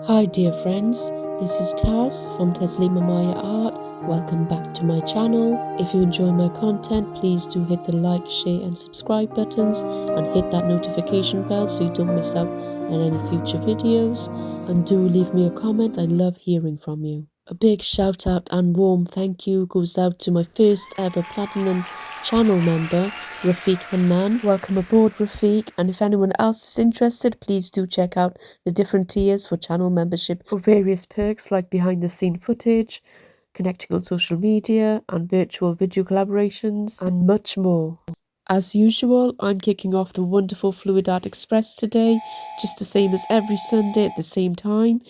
Hi dear friends, this is Taz from Taslima Art. Welcome back to my channel. If you enjoy my content, please do hit the like, share and subscribe buttons and hit that notification bell so you don't miss out on any future videos. And do leave me a comment, I love hearing from you. A big shout out and warm thank you goes out to my first ever platinum channel member, Rafiq Hanan. Welcome aboard, Rafiq, and if anyone else is interested, please do check out the different tiers for channel membership for various perks like behind the scene footage, connecting on social media and virtual video collaborations and much more. As usual, I'm kicking off the wonderful Fluid Art Express today, just the same as every Sunday at the same time.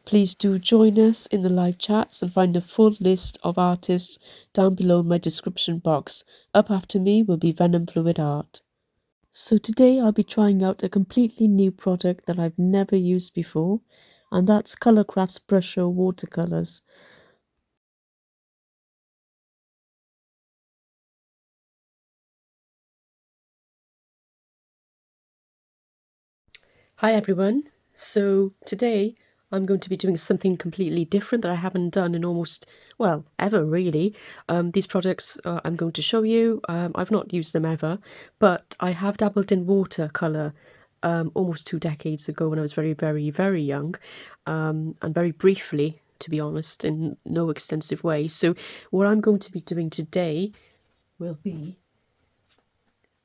Please do join us in the live chats and find a full list of artists down below in my description box. Up after me will be Venom Fluid Art. So today I'll be trying out a completely new product that I've never used before, and that's Colourcraft's Brusho watercolours. Hi everyone, so today I'm going to be doing something completely different that I haven't done in almost, well, ever really. These products I'm going to show you, I've not used them ever, but I have dabbled in watercolour almost 2 decades ago when I was very, very, very young, and very briefly, to be honest, in no extensive way. So what I'm going to be doing today will be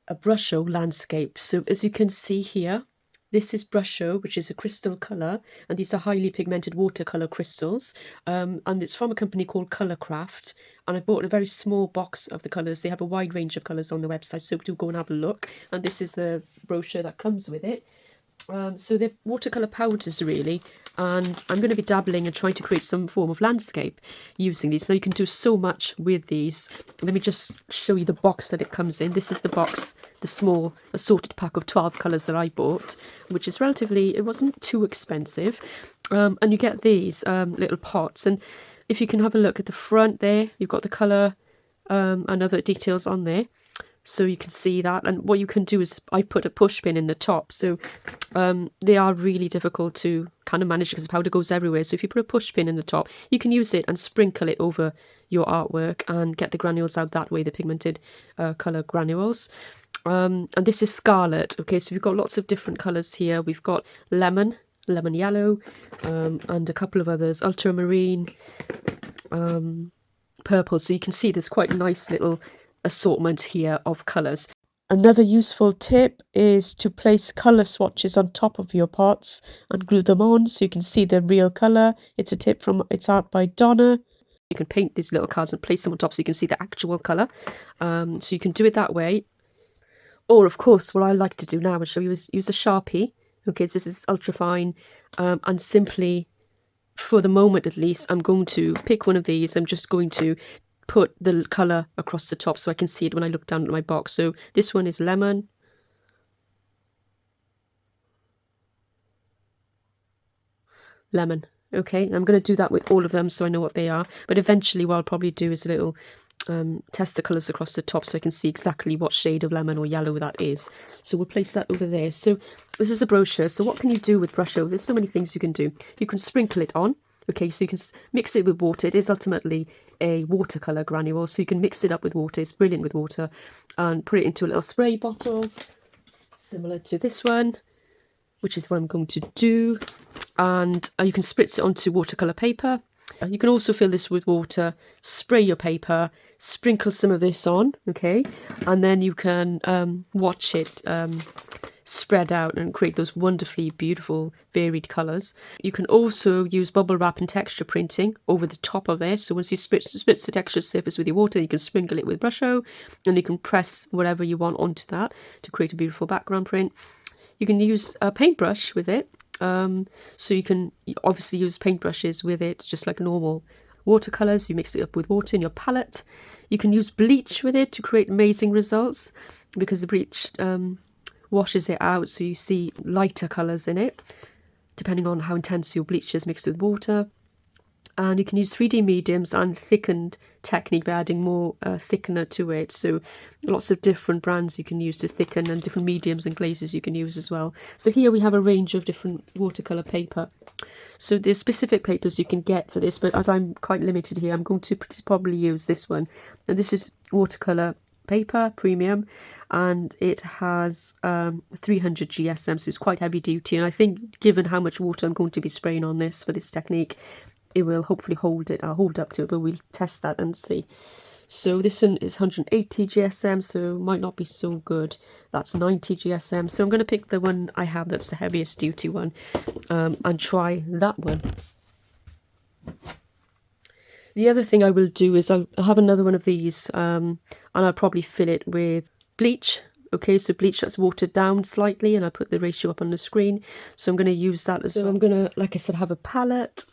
a Brusho landscape. So as you can see here, this is Brusho, which is a crystal colour, and these are highly pigmented watercolour crystals, and it's from a company called Colourcraft, and I bought a very small box of the colours. They have a wide range of colours on the website, so do go and have a look, and this is the brochure that comes with it. So they're watercolour powders really, and I'm going to be dabbling and trying to create some form of landscape using these. Now you can do so much with these. Let me just show you the box that it comes in. This is the box, the small assorted pack of 12 colours that I bought, which is relatively, it wasn't too expensive. And you get these little pots, and if you can have a look at the front there, you've got the colour and other details on there. So you can see that, and what you can do is I put a push pin in the top, so they are really difficult to kind of manage because the powder goes everywhere. So if you put a push pin in the top, you can use it and sprinkle it over your artwork and get the granules out that way, the pigmented colour granules. And this is Scarlet. Okay, so we've got lots of different colours here. We've got lemon yellow, and a couple of others, ultramarine, purple. So you can see there's quite a nice little assortment here of colours. Another useful tip is to place colour swatches on top of your pots and glue them on so you can see the real colour. It's a tip from It's Art by Donna. You can paint these little cards and place them on top so you can see the actual colour. So you can do it that way. Or of course, what I like to do now is show you is use a Sharpie. Okay, so this is ultra fine, and simply, for the moment at least, I'm going to pick one of these. I'm just going to put the colour across the top so I can see it when I look down at my box. So this one is lemon. Lemon. Okay, I'm going to do that with all of them so I know what they are. But eventually what I'll probably do is a little test the colours across the top so I can see exactly what shade of lemon or yellow that is. So we'll place that over there. So this is a brochure. So what can you do with Brusho? There's so many things you can do. You can sprinkle it on. Okay, so you can mix it with water. It is ultimately a watercolour granule, so you can mix it up with water. It's brilliant with water. And put it into a little spray bottle, similar to this one, which is what I'm going to do. And you can spritz it onto watercolour paper. You can also fill this with water, spray your paper, sprinkle some of this on, okay? And then you can watch it spread out and create those wonderfully beautiful varied colours. You can also use bubble wrap and texture printing over the top of there. So once you spritz the texture surface with your water, you can sprinkle it with Brusho, and you can press whatever you want onto that to create a beautiful background print. You can use a paintbrush with it. So you can obviously use paintbrushes with it, just like normal watercolours. You mix it up with water in your palette. You can use bleach with it to create amazing results because the bleach washes it out, so you see lighter colours in it, depending on how intense your bleach is mixed with water. And you can use 3D mediums and thickened technique by adding more thickener to it. So lots of different brands you can use to thicken, and different mediums and glazes you can use as well. So here we have a range of different watercolour paper. So there's specific papers you can get for this, but as I'm quite limited here, I'm going to probably use this one. And this is watercolour paper, premium, and it has 300 GSM, so it's quite heavy duty. And I think given how much water I'm going to be spraying on this for this technique, it will hopefully hold up to it, but we'll test that and see. So this one is 180 GSM, so might not be so good. That's 90 GSM, so I'm going to pick the one I have that's the heaviest duty one, and try that one. The other thing I will do is I'll have another one of these, and I'll probably fill it with bleach. Okay, so bleach that's watered down slightly, and I'll put the ratio up on the screen. So I'm going to use that as well. I'm going to, like I said, have a palette.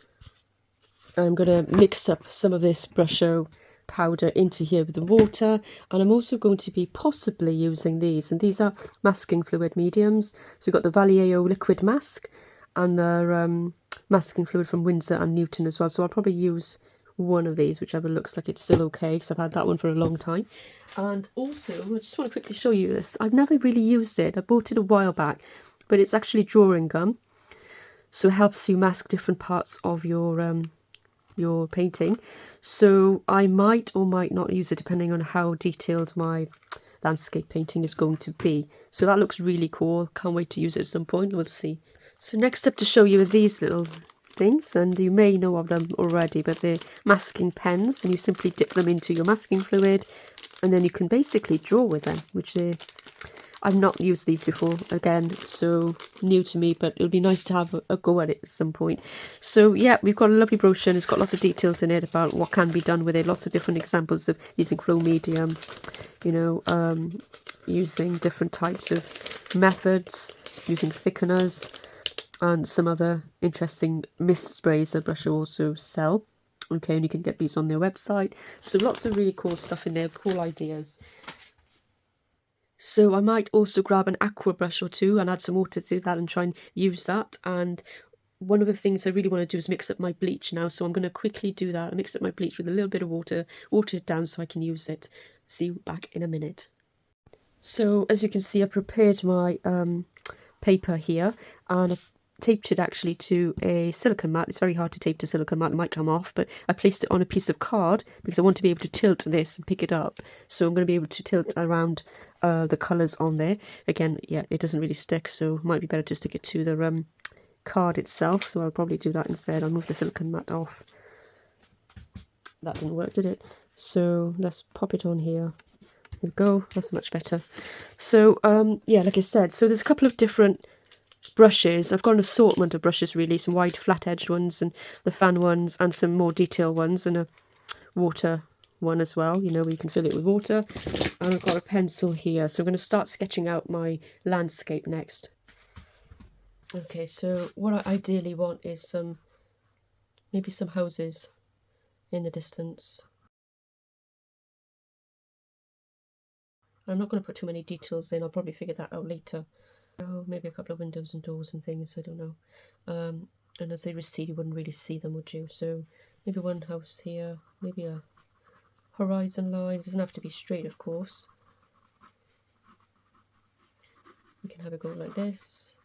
I'm going to mix up some of this Brusho powder into here with the water, and I'm also going to be possibly using these, and these are masking fluid mediums. So we've got the Vallejo liquid mask and the masking fluid from Windsor and Newton as well. So I'll probably use one of these, whichever looks like it's still okay, because I've had that one for a long time. And also, I just want to quickly show you this. I've never really used it. I bought it a while back, but it's actually drawing gum, so it helps you mask different parts of your painting. So I might or might not use it depending on how detailed my landscape painting is going to be. So that looks really cool. Can't wait to use it at some point. We'll see. So next up to show you are these little things, and you may know of them already, but they're masking pens, and you simply dip them into your masking fluid, and then you can basically draw with them, which I've not used these before, again, so new to me, but it would be nice to have a go at it at some point. So yeah, we've got a lovely brochure, and it's got lots of details in it about what can be done with it, lots of different examples of using flow medium, you know, using different types of methods, using thickeners, and some other interesting mist sprays that Brusho also sell. Okay, and you can get these on their website. So lots of really cool stuff in there, cool ideas. So I might also grab an aqua brush or two and add some water to that and try and use that. And one of the things I really want to do is mix up my bleach now. So I'm going to quickly do that. I mix up my bleach with a little bit of water, water it down so I can use it. See you back in a minute. So as you can see, I've prepared my paper here, and I've taped it actually to a silicone mat. It's very hard to tape to silicone mat, it might come off, but I placed it on a piece of card because I want to be able to tilt this and pick it up. So I'm going to be able to tilt around the colours on there. Again, yeah, it doesn't really stick, so it might be better to stick it to the card itself. So I'll probably do that instead. I'll move the silicone mat off. That didn't work, did it? So let's pop it on here. There we go, that's much better. So yeah, like I said, so there's a couple of different brushes. I've got an assortment of brushes really, some wide flat edged ones and the fan ones and some more detailed ones, and a water one as well, you know, where you can fill it with water. And I've got a pencil here, so I'm going to start sketching out my landscape next. Okay, so what I ideally want is maybe some houses in the distance. I'm not going to put too many details in, I'll probably figure that out later. Oh, maybe a couple of windows and doors and things, I don't know. And as they recede, you wouldn't really see them, would you? So maybe one house here, maybe a horizon line. It doesn't have to be straight, of course. We can have it go like this.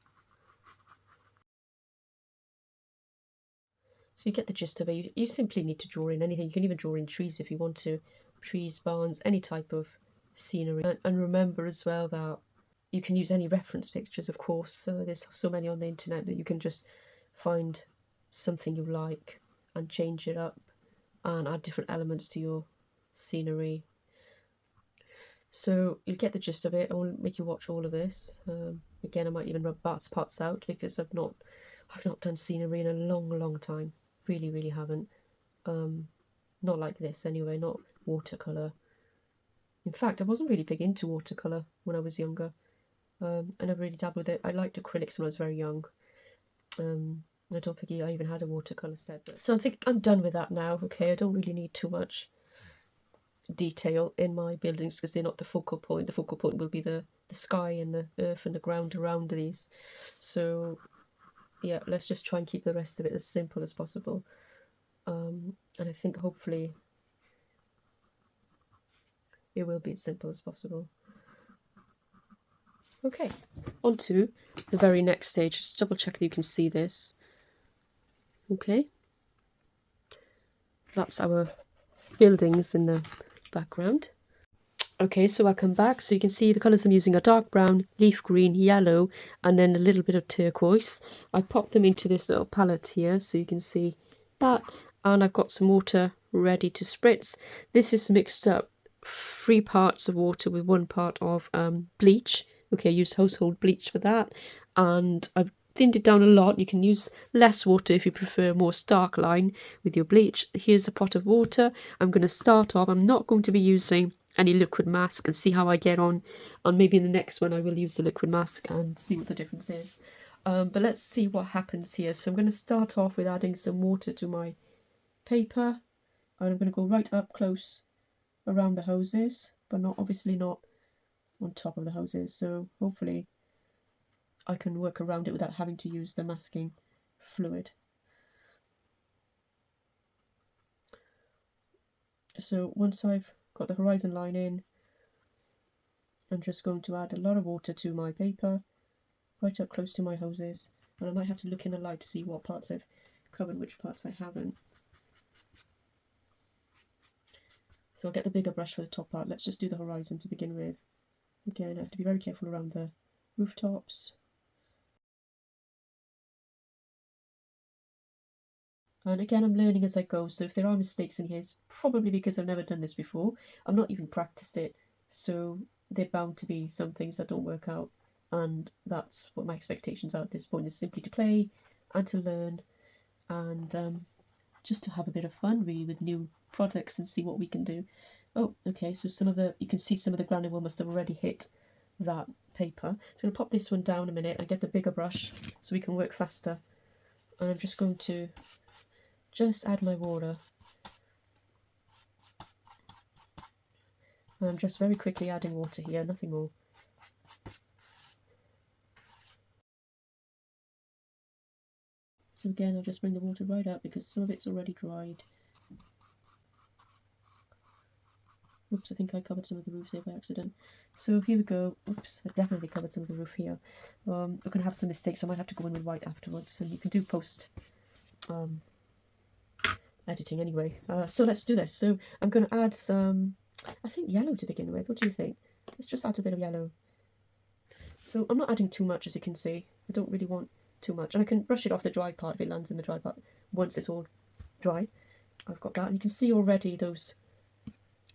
So you get the gist of it. You simply need to draw in anything. You can even draw in trees if you want to. Trees, barns, any type of scenery. And remember as well that you can use any reference pictures, of course. There's so many on the internet that you can just find something you like and change it up and add different elements to your scenery. So you'll get the gist of it. I won't make you watch all of this. Again, I might even rub parts out because I've not done scenery in a long time. Really haven't. Not like this anyway, not watercolour. In fact, I wasn't really big into watercolour when I was younger. I never really dabbled with it. I liked acrylics when I was very young. I don't think I even had a watercolour set. So I think I'm done with that now. Okay, I don't really need too much detail in my buildings because they're not the focal point. The focal point will be the sky and the earth and the ground around these. So yeah, let's just try and keep the rest of it as simple as possible. and I think hopefully it will be as simple as possible. Okay, on to the very next stage. Just double check that you can see this. Okay, that's our buildings in the background. Okay, so I come back, so you can see the colours I'm using are dark brown, leaf green, yellow, and then a little bit of turquoise. I popped them into this little palette here, so you can see that, and I've got some water ready to spritz. This is mixed up 3 parts of water with 1 part of bleach. Okay, I used household bleach for that, and I've thinned it down a lot. You can use less water if you prefer a more stark line with your bleach. Here's a pot of water. I'm going to start off. I'm not going to be using any liquid mask, and see how I get on, and maybe in the next one I will use the liquid mask and see what the difference is. But let's see what happens here. So I'm going to start off with adding some water to my paper, and I'm going to go right up close around the hoses, but obviously not on top of the hoses, so hopefully I can work around it without having to use the masking fluid. So once I've got the horizon line in, I'm just going to add a lot of water to my paper, right up close to my hoses, and I might have to look in the light to see what parts I've covered, which parts I haven't. So I'll get the bigger brush for the top part. Let's just do the horizon to begin with. Again, I have to be very careful around the rooftops. And again, I'm learning as I go, so if there are mistakes in here, it's probably because I've never done this before. I've not even practiced it, so they're bound to be some things that don't work out, and that's what my expectations are at this point, is simply to play and to learn, and just to have a bit of fun really with new products and see what we can do. Oh, okay, so you can see some of the granule must have already hit that paper. So I'm going to pop this one down a minute and get the bigger brush so we can work faster. And I'm just going to add my water. And I'm just very quickly adding water here, nothing more. So again, I'll just bring the water right up because some of it's already dried. Oops, I think I covered some of the roofs there by accident. So here we go. Oops, I definitely covered some of the roof here. We're going to have some mistakes, so I might have to go in with white afterwards, and you can do post editing anyway. So let's do this. So I'm going to add some, I think, yellow to begin with. What do you think? Let's just add a bit of yellow. So I'm not adding too much, as you can see. I don't really want too much, and I can brush it off the dry part if it lands in the dry part once it's all dry. I've got that, and you can see already those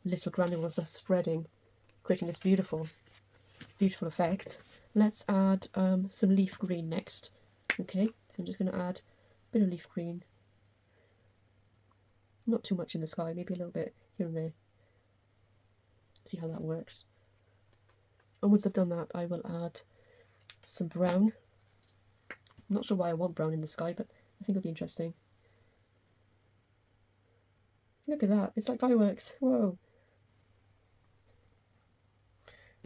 little granules are spreading, creating this beautiful effect. Let's add some leaf green next. Okay, so I'm just going to add a bit of leaf green. Not too much in the sky, maybe a little bit here and there. See how that works. And once I've done that, I will add some brown. I'm not sure why I want brown in the sky, but I think it'll be interesting. Look at that, it's like fireworks. Whoa.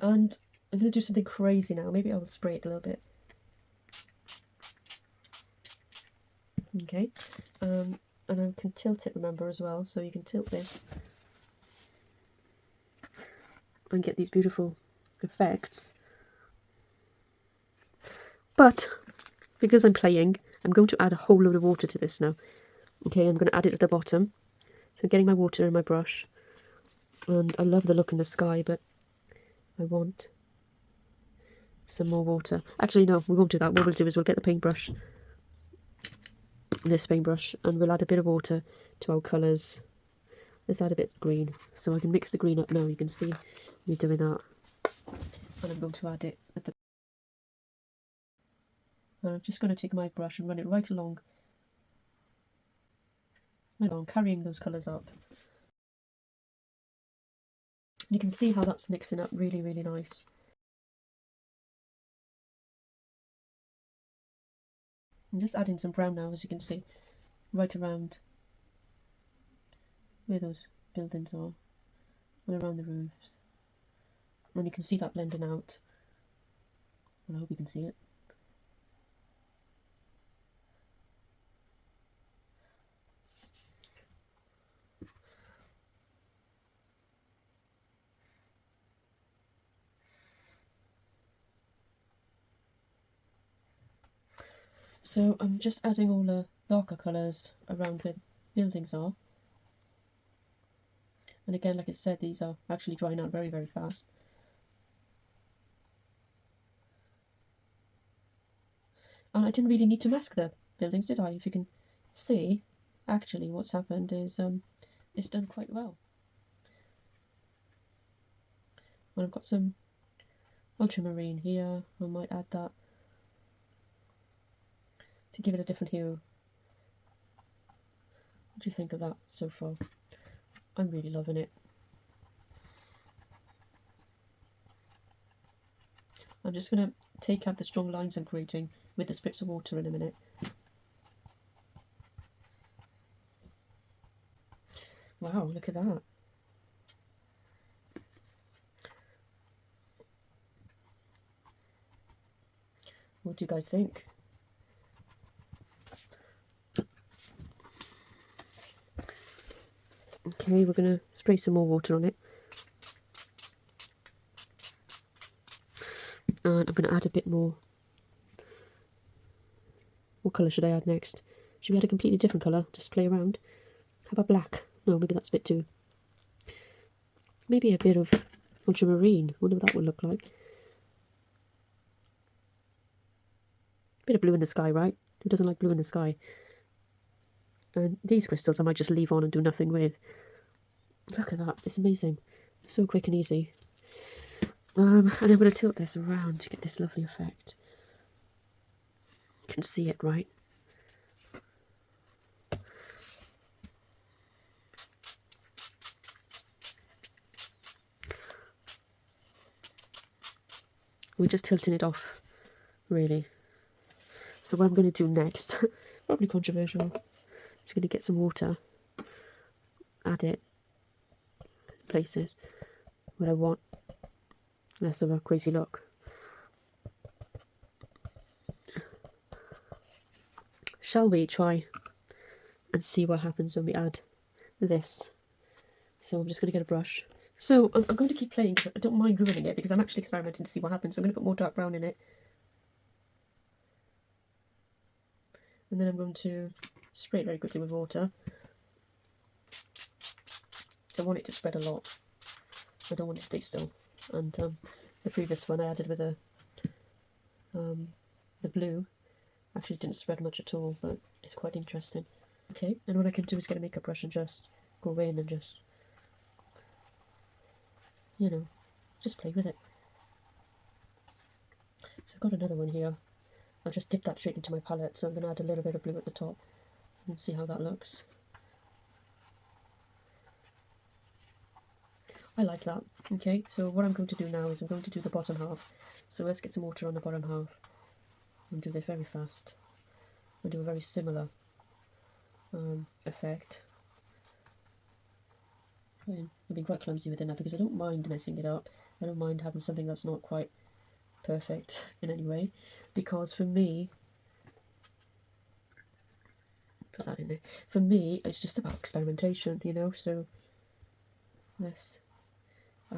And I'm going to do something crazy now. Maybe I will spray it a little bit. Okay. And I can tilt it, remember, as well. So you can tilt this and get these beautiful effects. But because I'm playing, I'm going to add a whole load of water to this now. Okay, I'm going to add it at the bottom. So I'm getting my water in my brush. And I love the look in the sky, but I want some more water. Actually, no, we won't do that. What we'll do is we'll get the paintbrush, this paintbrush, and we'll add a bit of water to our colours. Let's add a bit of green, so I can mix the green up now. You can see me doing that. And I'm going to add it at the... And I'm just going to take my brush and run it right along, carrying those colours up. And you can see how that's mixing up really, really nice. I'm just adding some brown now, as you can see, right around where those buildings are, and around the roofs. And you can see that blending out. And I hope you can see it. So I'm just adding all the darker colours around where the buildings are. And again, like I said, these are actually drying out very, very fast. And I didn't really need to mask the buildings, did I? If you can see, actually what's happened is it's done quite well. And I've got some ultramarine here. I might add that to give it a different hue. What do you think of that so far? I'm really loving it. I'm just going to take out the strong lines I'm creating with the spritz of water in a minute. Wow, look at that. What do you guys think? Okay, we're going to spray some more water on it. And I'm going to add a bit more. What colour should I add next? Should we add a completely different colour? Just play around. How about black? No, maybe that's a bit too... Maybe a bit of ultramarine. I wonder what that would look like. Bit of blue in the sky, right? Who doesn't like blue in the sky? And these crystals I might just leave on and do nothing with. Look at that. It's amazing. So quick and easy. And I'm going to tilt this around to get this lovely effect. You can see it, right? We're just tilting it off, really. So what I'm going to do next, probably controversial, is going to get some water, add it, place it where I want less of a crazy look. Shall we try and see what happens when we add this? So I'm just going to get a brush. So I'm going to keep playing because I don't mind ruining it, because I'm actually experimenting to see what happens. So I'm going to put more dark brown in it. And then I'm going to spray it very quickly with water. So I want it to spread a lot. I don't want it to stay still. And the previous one I added with the blue actually didn't spread much at all, but it's quite interesting. Okay, and what I can do is get a makeup brush and just go in and just, you know, just play with it. So I've got another one here. I'll just dip that straight into my palette, so I'm going to add a little bit of blue at the top and see how that looks. I like that. Okay, so what I'm going to do now is I'm going to do the bottom half. So let's get some water on the bottom half and do this very fast. I'll do a very similar effect. I've been quite clumsy with it now because I don't mind messing it up. I don't mind having something that's not quite perfect in any way, because for me, put that in there, for me it's just about experimentation, you know. So let's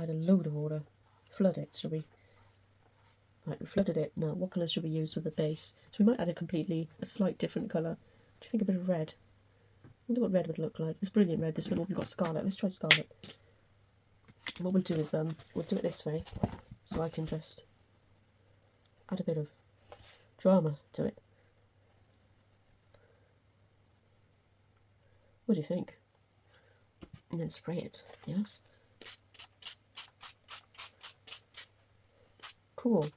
add a load of water, flood it, shall we? Right, we flooded it. Now what colour should we use for the base? So we might add a slight different colour. Do you think a bit of red? I wonder what red would look like. It's brilliant red. This one we've got scarlet. Let's try scarlet. And what we'll do is we'll do it this way, so I can just add a bit of drama to it. What do you think? And then spray it, yes? Cool.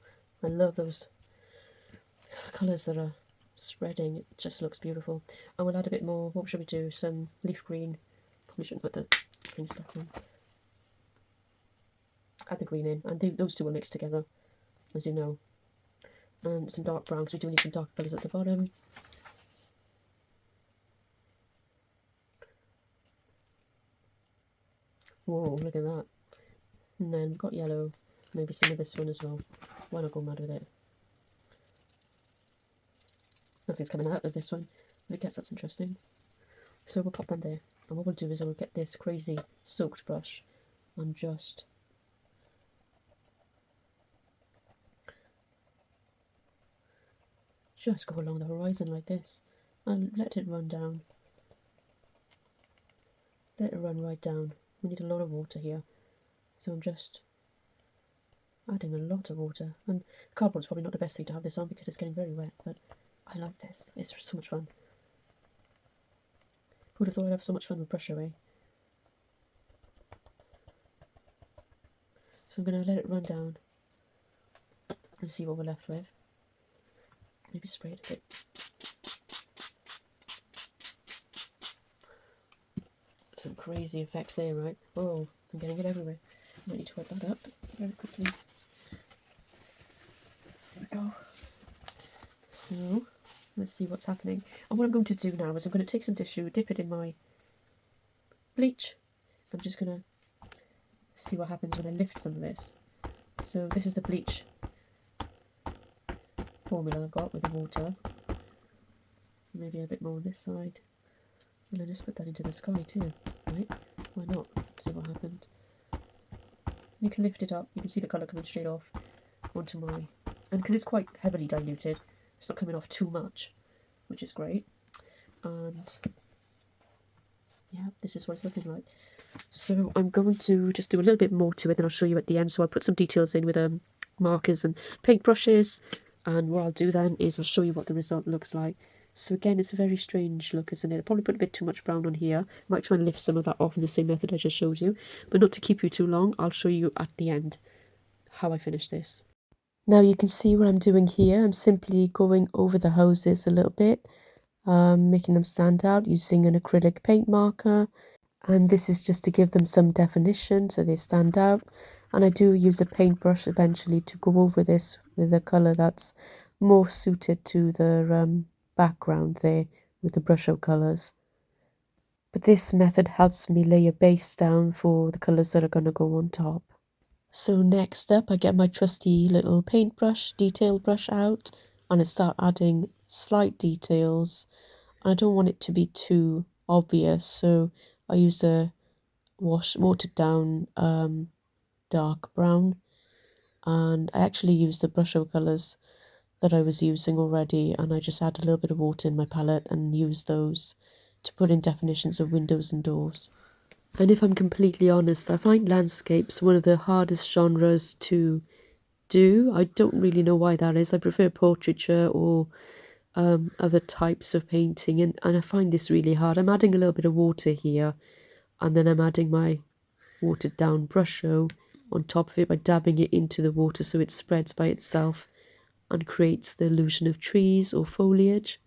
I love those colours that are spreading. It just looks beautiful. I will add a bit more. What should we do? Some leaf green. Probably shouldn't put the things back on. Add the green in, and those two will mix together, as you know. And some dark brown, because we do need some dark colours at the bottom. Whoa, look at that. And then we've got yellow, maybe some of this one as well. Why not go mad with it? Nothing's coming out of this one, but I guess that's interesting. So we'll pop them there, and what we'll do is we'll get this crazy soaked brush and just just go along the horizon like this and let it run down. Let it run right down. We need a lot of water here, so I'm just adding a lot of water. And cardboard's probably not the best thing to have this on because it's getting very wet, but I like this. It's so much fun. Who would have thought I'd have so much fun with Brusho, eh? So I'm going to let it run down and see what we're left with. Maybe spray it a bit. Some crazy effects there, right? Oh, I'm getting it everywhere. I might need to wet that up very quickly. There we go. So, let's see what's happening. And what I'm going to do now is I'm going to take some tissue, dip it in my bleach. I'm just going to see what happens when I lift some of this. So this is the bleach formula I've got with the water. Maybe a bit more on this side. And then just put that into the sky too, right? Why not? See what happened. You can lift it up, you can see the colour coming straight off onto my... And because it's quite heavily diluted, it's not coming off too much, which is great. And yeah, this is what it's looking like. So I'm going to just do a little bit more to it, and I'll show you at the end. So I'll put some details in with markers and paint brushes, and what I'll do then is I'll show you what the result looks like. So again, it's a very strange look, isn't it? I'll probably put a bit too much brown on here. I might try and lift some of that off in the same method I just showed you, but not to keep you too long. I'll show you at the end how I finish this. Now you can see what I'm doing here. I'm simply going over the houses a little bit, making them stand out using an acrylic paint marker. And this is just to give them some definition so they stand out. And I do use a paintbrush eventually to go over this with a colour that's more suited to the background there with the Brusho colours. But this method helps me lay a base down for the colours that are going to go on top. So next up I get my trusty little paintbrush, detail brush out, and I start adding slight details. And I don't want it to be too obvious, so I use a watered down dark brown, and I actually use the Brusho colours that I was using already, and I just add a little bit of water in my palette and use those to put in definitions of windows and doors. And if I'm completely honest, I find landscapes one of the hardest genres to do. I don't really know why that is. I prefer portraiture or other types of painting, and I find this really hard. I'm adding a little bit of water here, and then I'm adding my watered down Brusho on top of it by dabbing it into the water so it spreads by itself and creates the illusion of trees or foliage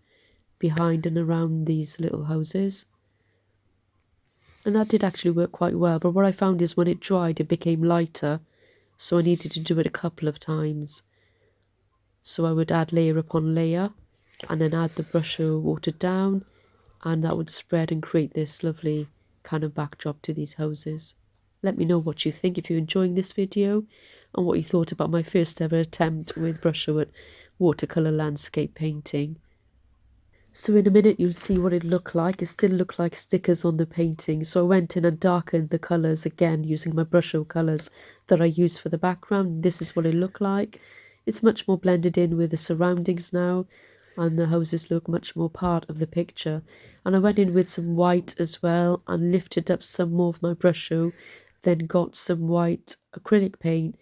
behind and around these little houses. And that did actually work quite well, but what I found is when it dried it became lighter, so I needed to do it a couple of times. So I would add layer upon layer and then add the Brusho watered down, and that would spread and create this lovely kind of backdrop to these houses. Let me know what you think if you're enjoying this video and what you thought about my first ever attempt with Brusho at watercolour landscape painting. So in a minute you'll see what it looked like. It still looked like stickers on the painting, so I went in and darkened the colours again using my Brusho colours that I used for the background. This is what it looked like. It's much more blended in with the surroundings now, and the houses look much more part of the picture. And I went in with some white as well and lifted up some more of my Brusho, then got some white acrylic paint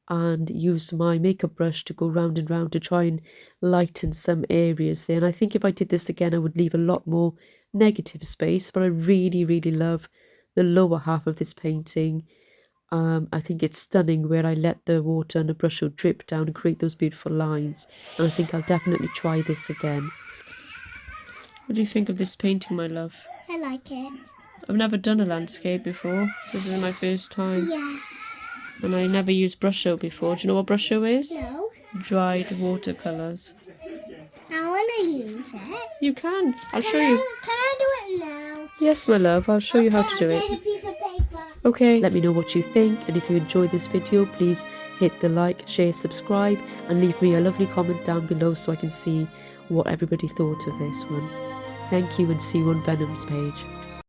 and used my makeup brush to go round and round to try and lighten some areas there. And I think if I did this again I would leave a lot more negative space, but I really love the lower half of this painting. I think it's stunning where I let the water and the Brusho drip down and create those beautiful lines, and I think I'll definitely try this again. What do you think of this painting, my love? I like it. I've never done a landscape before. This is my first time. Yeah. And I never used Brusho before. Do you know what Brusho is? No. Dried watercolours. I want to use it. You can. I'll show you. Can I do it now? Yes, my love. I'll show you how to do I'll it. get a piece of paper. Okay. Let me know what you think. And if you enjoyed this video, please hit the like, share, subscribe. And leave me a lovely comment down below so I can see what everybody thought of this one. Thank you, and see you on Venom's page.